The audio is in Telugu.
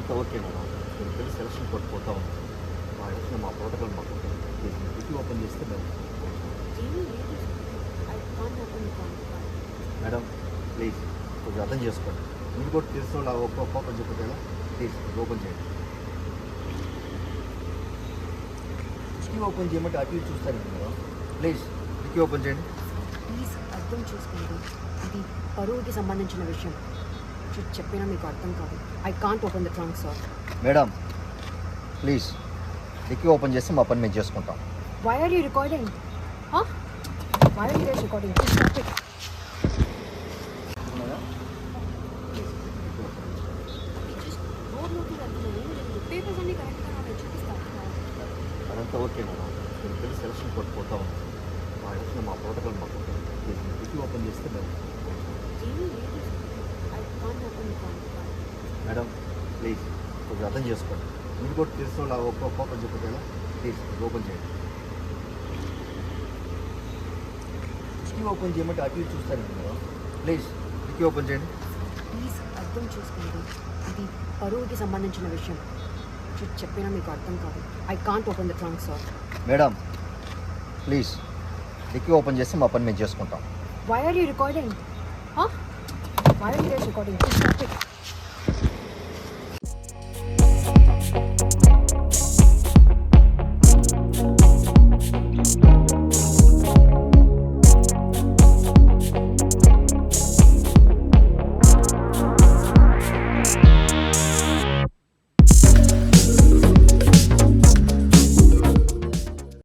అదంతా ఓకే మేడం. మీరు తెలిసి సెలక్షన్ కొట్టుపోతా ఉంది. మా ఎలక్షన్ మా ప్రోటోకాల్ మాకు ప్లీజ్ డిక్కీ ఓపెన్ చేస్తే మేము ఏమీ లేదు. I can't open the trunk. Madam please కొంచెం అర్థం చేసుకోండి. మీరు కూడా తెలిసిన వాళ్ళు ఒక్కొక్క ఓపెన్ చెప్పితే ఎలా ప్లీజ్ ఓపెన్ చేయండి. డిక్కీ ఓపెన్ చేయమంటే అటు ఇటు చూస్తారండి మేడం. ప్లీజ్ డిక్కీ ఓపెన్ చేయండి. ప్లీజ్ అర్థం చేసుకోండి. ఇది పరువుకి సంబంధించిన విషయం. చెప్పినా మీకు అర్థం కాదు. I can't open the trunk sir. Madam please dickey open చేస్తే మా పని మేము చేసుకుంటాం. Why are you recording? Why are you guys recording? Please stop it. Papers అన్ని కరెక్ట్గా నాకు చూపిస్తాను. అదంతా ఓకే మేడం. మీరు తెలిసి సెలక్షన్ కొట్టుపోతా ఉంది. మా ఎలక్షన్ మా ప్రోటోకాల్ మాకు ప్లీజ్ డిక్కీ ఓపెన్ చేస్తే మేము ఏమీ లేదు. I can't open the trunk. Madam please కొంచెం అర్థం చేసుకోండి. మీరు కూడా తెలిసిన వాళ్ళు ఒక్కొక్క ఓపెన్ చెప్పితే ఎలా ప్లీజ్ ఓపెన్ చేయండి. డిక్కీ ఓపెన్ చేయమంటే అటు ఇటు చూస్తారండి మేడం. ప్లీజ్ డిక్కీ ఓపెన్ చేయండి. ప్లీజ్ అర్థం చేసుకోండి. ఇది పరువుకి సంబంధించిన విషయం. చెప్పినా మీకు అర్థం కాదు. I can't open the trunk sir. Madam please dickey open చేస్తే మా పని మేము చేసుకుంటాం. Why are you recording? Why are you guys recording? Please stop it.